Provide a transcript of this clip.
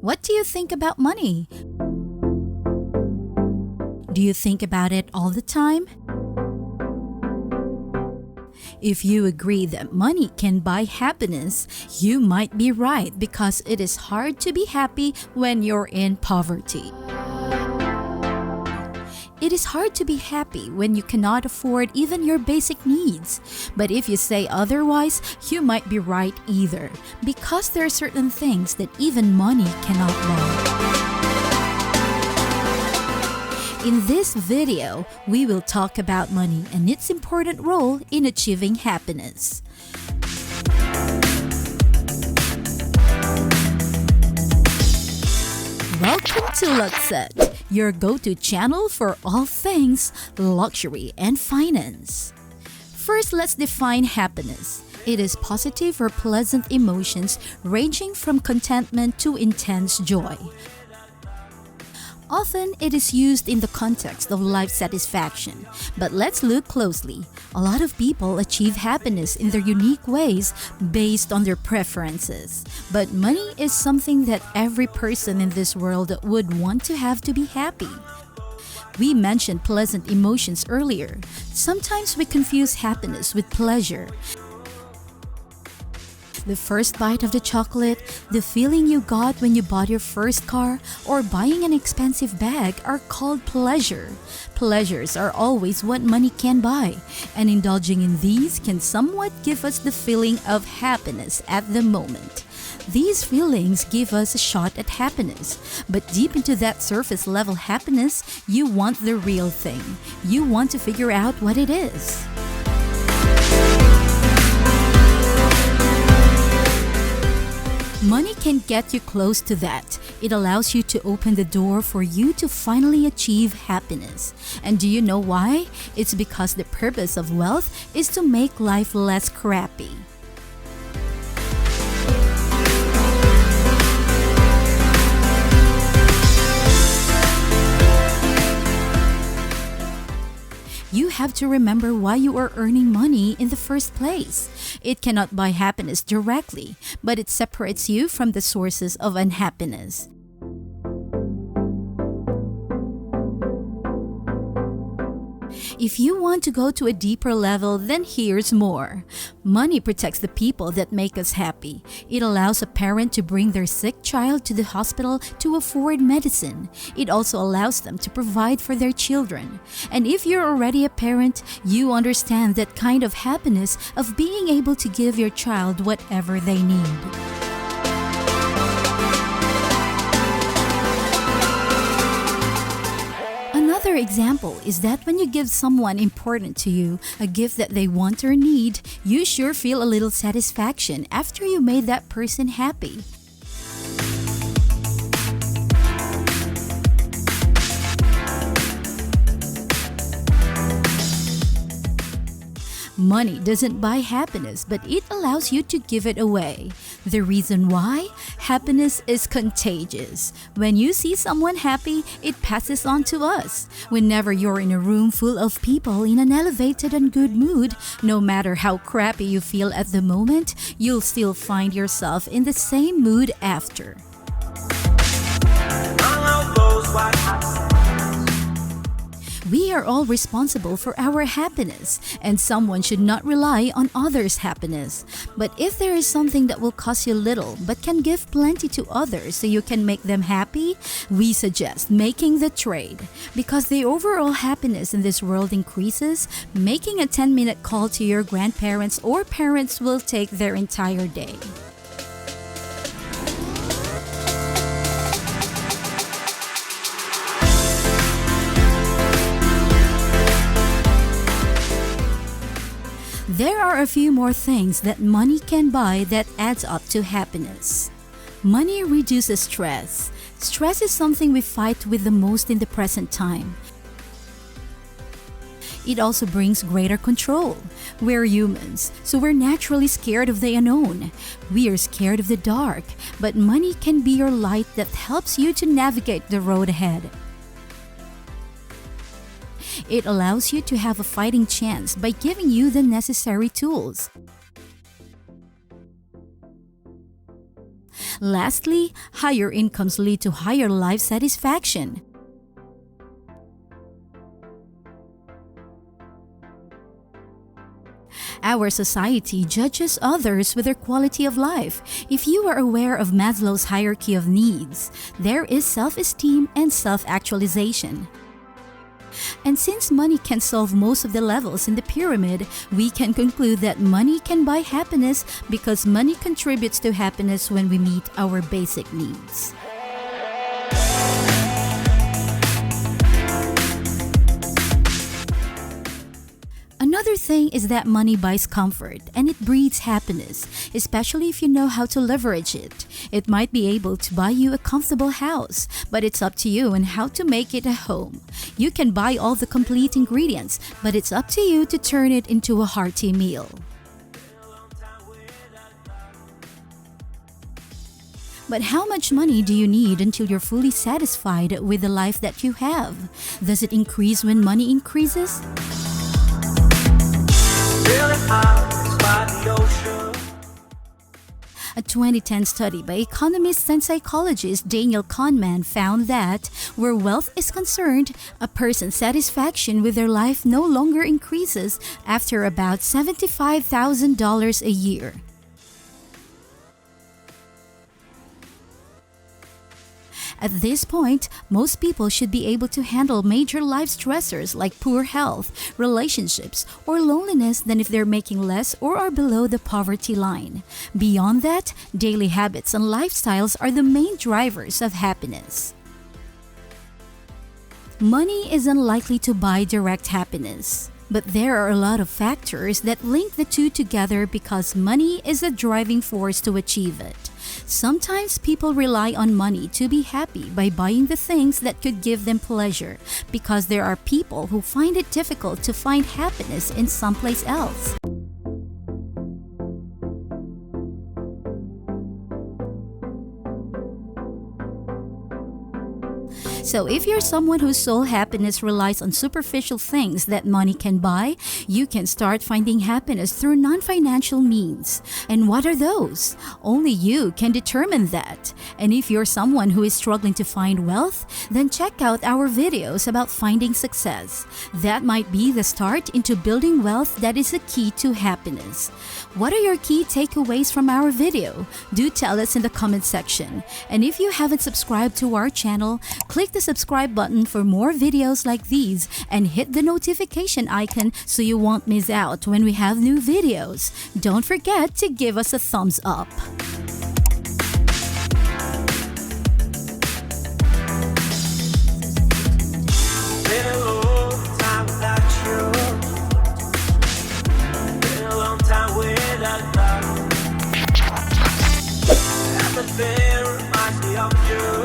What do you think about money? Do you think about it all the time? If you agree that money can buy happiness, you might be right because it is hard to be happy when you're in poverty. It is hard to be happy when you cannot afford even your basic needs. But if you say otherwise, you might be right either, because there are certain things that even money cannot buy. In this video, we will talk about money and its important role in achieving happiness. Welcome to Luxet, your go-to channel for all things luxury and finance. First, let's define happiness. It is positive or pleasant emotions ranging from contentment to intense joy. Often, it is used in the context of life satisfaction. But let's look closely. A lot of people achieve happiness in their unique ways based on their preferences. But money is something that every person in this world would want to have to be happy. We mentioned pleasant emotions earlier. Sometimes we confuse happiness with pleasure. The first bite of the chocolate, the feeling you got when you bought your first car, or buying an expensive bag are called pleasure. Pleasures are always what money can buy, and indulging in these can somewhat give us the feeling of happiness at the moment. These feelings give us a shot at happiness, but deep into that surface level happiness, you want the real thing. You want to figure out what it is. Money can get you close to that. It allows you to open the door for you to finally achieve happiness. And do you know why? It's because the purpose of wealth is to make life less crappy. You have to remember why you are earning money in the first place. It cannot buy happiness directly, but it separates you from the sources of unhappiness. If you want to go to a deeper level, then here's more. Money protects the people that make us happy. It allows a parent to bring their sick child to the hospital to afford medicine. It also allows them to provide for their children. And if you're already a parent, you understand that kind of happiness of being able to give your child whatever they need. Another example is that when you give someone important to you a gift that they want or need, you sure feel a little satisfaction after you made that person happy. Money doesn't buy happiness, but it allows you to give it away. The reason why? Happiness is contagious. When you see someone happy, it passes on to us. Whenever you're in a room full of people in an elevated and good mood, no matter how crappy you feel at the moment, you'll still find yourself in the same mood after. We are all responsible for our happiness, and someone should not rely on others' happiness. But if there is something that will cost you little but can give plenty to others so you can make them happy, we suggest making the trade. Because the overall happiness in this world increases, making a 10-minute call to your grandparents or parents will take their entire day. There are a few more things that money can buy that adds up to happiness. Money reduces stress. Stress is something we fight with the most in the present time. It also brings greater control. We're humans, so we're naturally scared of the unknown. We are scared of the dark, but money can be your light that helps you to navigate the road ahead. It allows you to have a fighting chance by giving you the necessary tools. Lastly, higher incomes lead to higher life satisfaction. Our society judges others with their quality of life. If you are aware of Maslow's hierarchy of needs, there is self-esteem and self-actualization. And since money can solve most of the levels in the pyramid, we can conclude that money can buy happiness because money contributes to happiness when we meet our basic needs. Another thing is that money buys comfort and it breeds happiness, especially if you know how to leverage it. It might be able to buy you a comfortable house, but it's up to you on how to make it a home. You can buy all the complete ingredients, but it's up to you to turn it into a hearty meal. But how much money do you need until you're fully satisfied with the life that you have? Does it increase when money increases? A 2010 study by economist and psychologist Daniel Kahneman found that where wealth is concerned, a person's satisfaction with their life no longer increases after about $75,000 a year. At this point, most people should be able to handle major life stressors like poor health, relationships, or loneliness than if they're making less or are below the poverty line. Beyond that, daily habits and lifestyles are the main drivers of happiness. Money is unlikely to buy direct happiness. But there are a lot of factors that link the two together because money is a driving force to achieve it. Sometimes people rely on money to be happy by buying the things that could give them pleasure because there are people who find it difficult to find happiness in someplace else. So if you're someone whose sole happiness relies on superficial things that money can buy, you can start finding happiness through non-financial means. And what are those? Only you can determine that. And if you're someone who is struggling to find wealth, then check out our videos about finding success. That might be the start into building wealth that is a key to happiness. What are your key takeaways from our video? Do tell us in the comment section. And if you haven't subscribed to our channel, click the subscribe button for more videos like these and hit the notification icon so you won't miss out when we have new videos. Don't forget to give us a thumbs up. Been a long time without you. Been a long time without love. Everything reminds me of you.